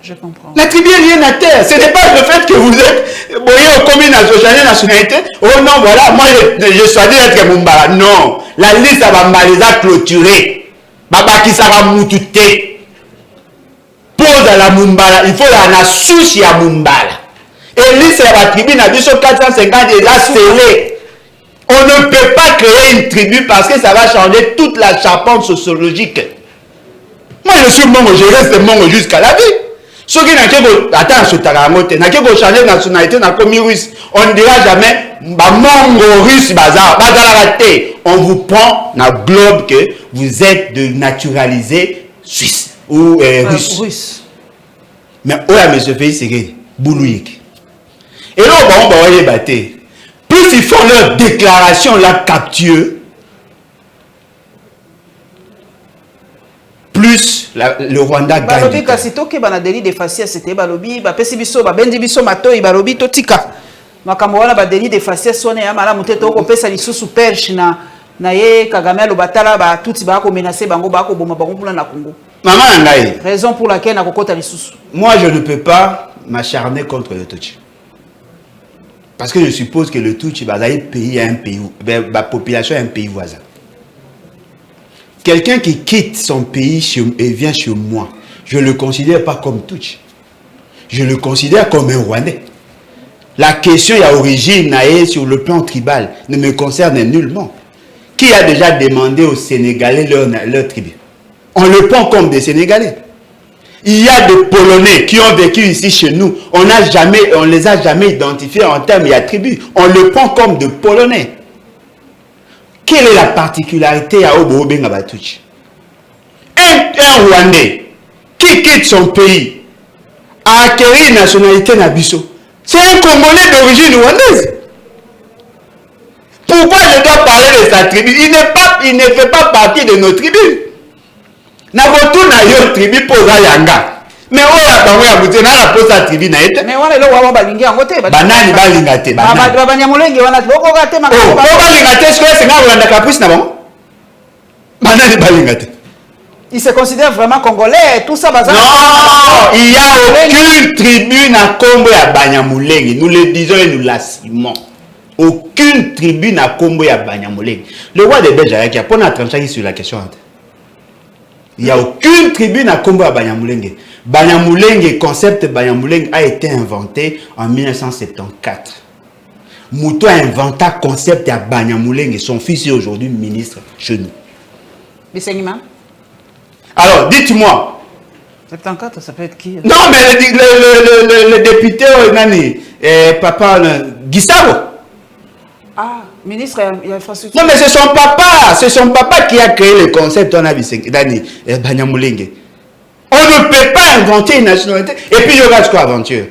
Je comprends. La tribu est liée à la terre. Ce n'est pas le fait que vous êtes comme une nationalité. Oh non, voilà, moi je choisis d'être Mumbala. Non. La liste va mal clôturée. Baba qui sera moutouté. Pose à la Mumbala, il faut la souche à Mumbala. Et lui, c'est la tribu, n'a dit sur 450 et là, scellé. On ne peut pas créer une tribu parce que ça va changer toute la charpente sociologique. Moi, je suis Mongo, je reste Mongo jusqu'à la vie. Ceux qui n'ont pas changer de nationalité, on ne dira jamais Mongo russe, bazar, on vous prend dans le globe que vous êtes de naturalisé suisse. Ou russe. Mais où est M. Félix Tshisekedi Boulouik. Et là, on va les battre. Plus ils font leur déclaration, la capture, plus le Rwanda gagne. Balobi kasito ke bana délit de faciès c'était balobi ba pesi biso ba bendi biso matoi balobi totika. makambo wana ba délit de faciès sonné ya mala muteto ko pesa lisusu perche na ye Kagame lo batala ba tuti ba ko menacer bango ba ko boma bango pula na Congo. Maman ngai. Raison pour laquelle na kokota lisusu. Moi je ne peux pas m'acharner contre le Tutsi. Parce que je suppose que le Tutsi va un pays un pays, la population est un pays voisin. Quelqu'un qui quitte son pays et vient chez moi, je ne le considère pas comme Tutsi. Je le considère comme un Rwandais. La question à origine sur le plan tribal ne me concerne nullement. Qui a déjà demandé aux Sénégalais leur tribu? On le prend comme des Sénégalais. Il y a des Polonais qui ont vécu ici chez nous. On les a jamais identifiés en termes de tribus. On le prend comme des Polonais. Quelle est la particularité à Obo Bengabatuchi? Un Rwandais qui quitte son pays a acquis une nationalité Nabiso. C'est un Congolais d'origine rwandaise. Pourquoi je dois parler de sa tribu? Il ne fait pas partie de nos tribus. Nabotu na yo tribu poza yanga. Mais oya bango ya buté na la posa tribu na ete. Mais wana lo wa balingi yango te. Banani balinga te. Ba banyamulenge wana loko ga te makako. Ba balinga te ce que nga Rwanda caprice na bango. Banani balinga te. Il se considère vraiment congolais, tout ça bazar. Non, il y a aucune tribu na Kombo ya Banyamulenge. Nous le disons et nous l'assumons. Aucune tribu na Kombo ya Banyamulenge. Le roi de Belgique qui a posé la tranchée sur la question. Il n'y a aucune tribu na Kombo ya Banyamulenge. Banyamulenge, concept Banyamulenge a été inventé en 1974. Mouto a inventé le concept de Banyamulenge. Son fils est aujourd'hui ministre chez nous. Bissengima. Alors, dites-moi. 74, ça peut être qui? Non, mais le député, papa Gustavo. Ah, ministre de l'infrastructure. Non, mais c'est son papa qui a créé le concept on a Banyamulenge. On ne peut pas inventer une nationalité. Et puis, il y aura quoi aventure?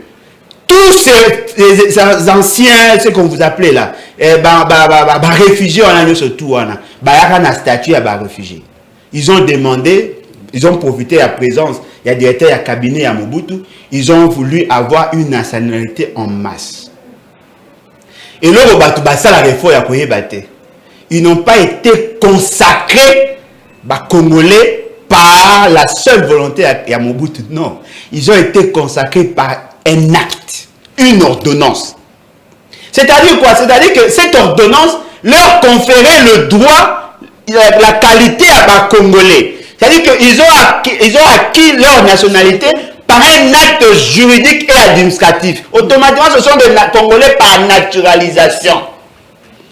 Tous ces anciens, ce qu'on vous appelez là, réfugiés, on a surtout, on a statut à réfugiés. Ils ont demandé, ils ont profité à présence, il y a directeur, il y a cabinet à Mobutu, ils ont voulu avoir une nationalité en masse. Et là, la réforme, ils n'ont pas été consacrés, Congolais, par la seule volonté à Mobutu. Non, ils ont été consacrés par un acte, une ordonnance. C'est-à-dire quoi? C'est-à-dire que cette ordonnance leur conférait le droit, la qualité à Congolais. C'est-à-dire qu'ils ont acquis leur nationalité par un acte juridique et administratif. Automatiquement, ce sont des Congolais par naturalisation.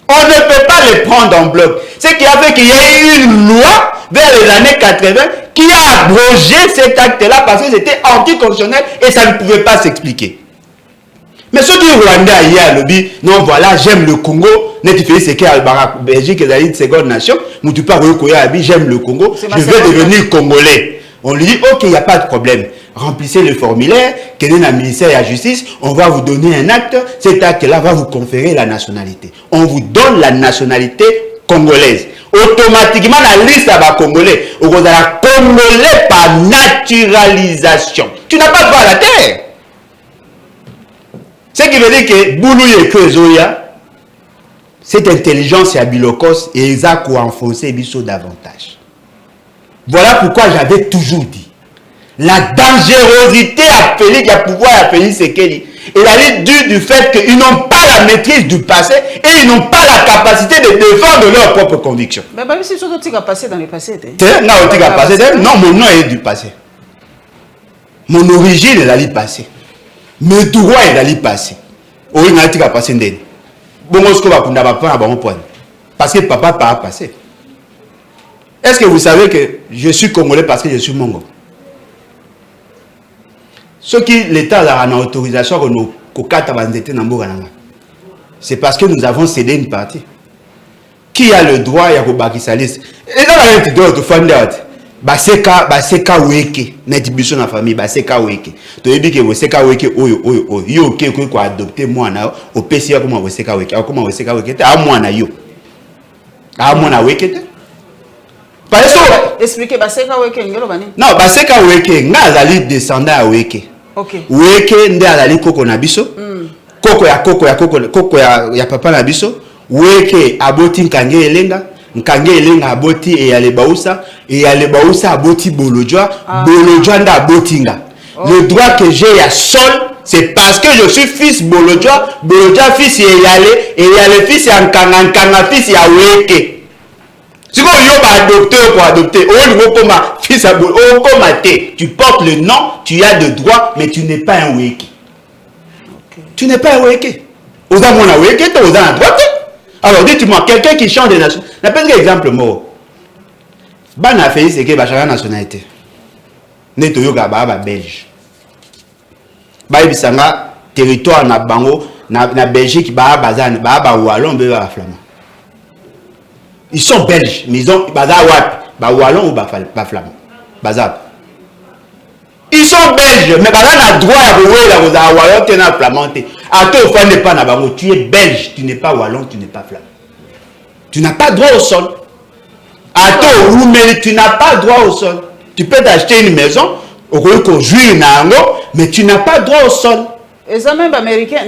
On ne peut pas les prendre en bloc. Ce qui a fait qu'il y a eu une loi vers les années 80 qui a abrogé cet acte-là parce que c'était anticonstitutionnel et ça ne pouvait pas s'expliquer. Mais ceux qui Rwanda hier lobby, non voilà, j'aime le Congo, n'est-ce pas ce qu'il y a en Belgique et la seconde nation, j'aime le Congo, je veux devenir congolais. On lui dit, ok, il n'y a pas de problème. Remplissez le formulaire, qu'il est dans le ministère de la Justice, on va vous donner un acte, cet acte-là va vous conférer la nationalité. On vous donne la nationalité congolaise. Automatiquement, la liste à Congolais, on va la Congolais par naturalisation. Tu n'as pas droit à la terre. Ce qui veut dire que Boulou et Kwezoya, cette intelligence est à Bilokos et Isaac ou enfoncé Bisso davantage. Voilà pourquoi j'avais toujours dit la dangerosité à Félix, à pouvoir à Félix Sekeli. Et elle est due du fait qu'ils n'ont pas la maîtrise du passé et ils n'ont pas la capacité de défendre leurs propres convictions. Mais même si tu as passé dans le passé. Non, mon nom est du passé. Mon origine est d'aller passé. Mes droits est d'aller passer. Oui, il a passé d'elle. Bon, parce que papa pas passé. Est-ce que vous savez que je suis congolais parce que je suis mongo? Ce qui l'État a une autorisation c'est parce que nous avons cédé une partie. Qui a le droit à Kobakisalis? Et dans la droit de fonder. Baseka weke net biso na famille baseka weke to yebi ke baseka weke oyo yo ke ko adopter mwana o pesi ya kuma baseka weke akoma baseka weke te a mwana yo a mwana weke te par eso expliquer baseka weke ngelo bani non baseka weke nga azali descendant ya weke OK weke nde azali koko na biso koko ya papa na biso weke aboti nkange elenga aboti et ale bausa aboti bolojwa nda abotinga. Le droit que j'ai à sol, c'est parce que je suis fils bolojwa fils et yale fils ya nkanga fils ya weke. Si vous avez adopté, fils à tu portes le nom, tu as de droit, mais tu n'es pas un weke. Tu n'es pas un weke. Aux amons à weke, tu as un droit. Alors dites-moi, quelqu'un qui change de nationalité, n'appelle exemple mot. Ban a fait c'est que la nationalité. Neto yoga ba belge. Ba bisanga territoire na bango na Belgique ba bazan ba wallon be ba flamand. Ils sont belges, mais ils ont ba wallon ou ba flamand. Bazar. Ils sont belges, mais bazan a droit à rouler la vous wallon tena flamand. À toi au n'est pas na bango, tu es belge, tu n'es pas wallon, tu n'es pas flamand. Tu n'as pas droit au sol. À toi mais tu n'as pas droit au sol. Tu peux t'acheter une maison, mais tu n'as pas droit au sol. Et ça même américain,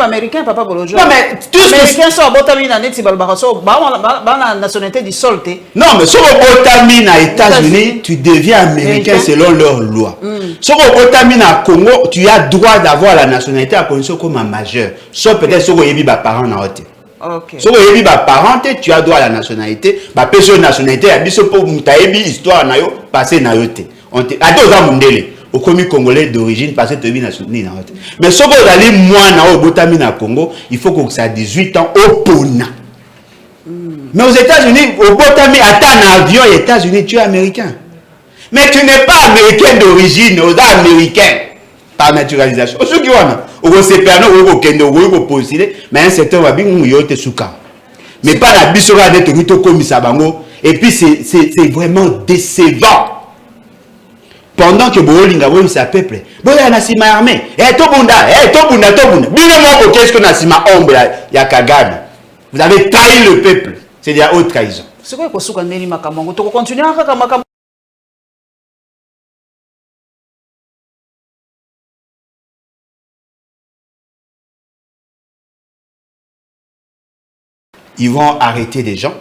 américain papa Bolojwa. Non mais tous les américains sont botami na neti balbaraso, ba nationalité du sol té. Non mais si au botami na États-Unis, tu deviens américain selon leur loi. Si au botami na Congo, tu as droit d'avoir la nationalité à condition comme un majeur. Sauf peut-être si au yebi ba parents na hote. OK. Si au yebi ba parents, tu as droit à la nationalité, ba personne nationalité ya biso pour mutayebi histoire na yo passer na yote. On te a deux ans mundele. Au commis congolais d'origine parce que tu es nationalité. Mais si vous allez moi au botami na Congo, il faut que ça a 18 ans au Pona. Mais aux États-Unis, au botami attends un avion aux États-Unis, tu es américain. Mais tu n'es pas américain d'origine, aux américains par naturalisation. Au qui on au CPANO au kendo au postuler, mais un certain va bien yote souka. Mais pas la bisora de to comme ça bango et puis c'est vraiment décevant. Pendant que Bolinga Bolim sa peuple, Boya Nasima armée, Tobunda. Bien moi, qu'est-ce que Nasima ombre ya Kagame. Vous avez trahi le peuple. C'est de la haute trahison. C'est quoi que Souka Neli Makamongo? Tu continues à Makamongo. Ils vont arrêter des gens,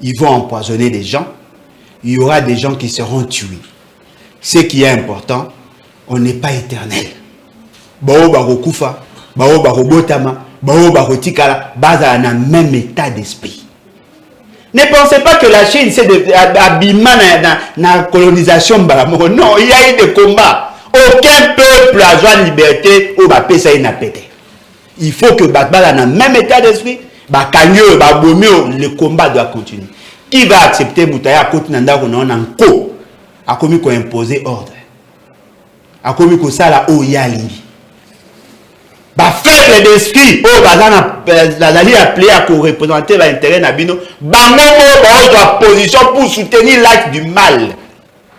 ils vont empoisonner des gens, il y aura des gens qui seront tués. Ce qui est important, on n'est pas éternel. Bao barokufa, bao barobotama, bao barotikala, baza na même état d'esprit. Ne pensez pas que la Chine c'est abîmant na colonisation mbalamogo. Non, il y a eu des combats. Aucun peuple a joie de liberté ou ba pesa ina pété. Il faut que baza na même état d'esprit, ba kanyo, ba bomio, le combat doit continuer. Qui va accepter Moutaya Kotinanda qu'on a en co? A commis qu'on imposer ordre. A commis qu'on ça la oyalingi. Ba faible d'esprit, oh bazana la ligne appelée à représenter l'intérêt nabino. Bango doit position pour soutenir l'acte du mal.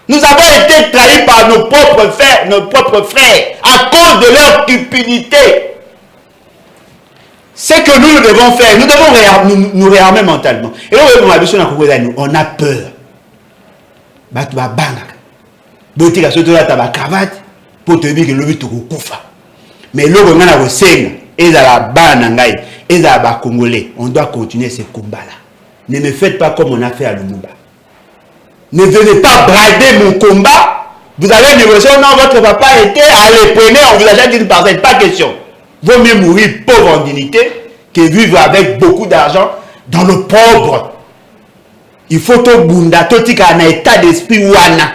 Nous avons été trahis par nos propres frères à cause de leur cupidité. C'est que nous devons faire, nous devons nous réarmer mentalement. Et là, on a peur. Batu ba banga botika soto la taba cravate pour te dire que le bitu kufa mais le on a resenga et la bana ngai et la ba congolais on doit continuer ce combat là. Ne me faites pas comme on a fait à Lumumba. Ne venez pas brader mon combat. Vous avez négocié, non, votre papa était allez prenez, on vous a déjà dit une parcelle, pas question. Vaut mieux mourir pauvre en dignité que vivre avec beaucoup d'argent dans le pauvre. Il faut que Bunda Totika na état d'esprit wana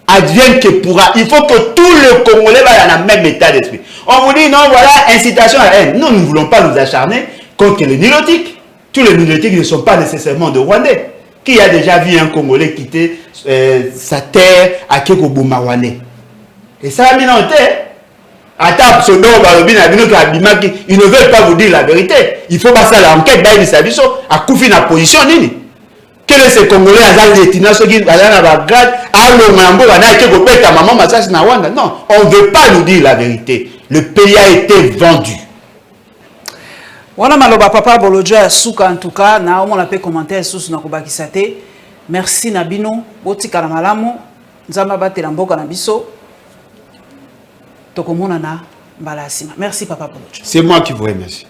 advienne que pourra. Il faut que tout le Congolais va dans le même état d'esprit. On vous dit non, voilà, incitation à la haine. Nous ne voulons pas nous acharner contre les Nilotiques. Tous les Nilotiques ne sont pas nécessairement de Rwandais. Qui a déjà vu un Congolais quitter sa terre à Kekoboumawane? Et ça a mis en terre. Ils ne veulent pas vous dire la vérité. Il faut passer à l'enquête d'Aïni Sabiso à Koufi na position nini. Quel est ce Congolais non, on ne veut pas nous dire la vérité. Le pays a été vendu. Voilà maloba papa Bolojwa Souka en tout cas na on a fait commentaire sous na kobakisate. Merci Nabino botika na malamu nzamba batela mboka na biso tokomona na mbala nsima. Merci papa Polocho. C'est moi qui vous remercie.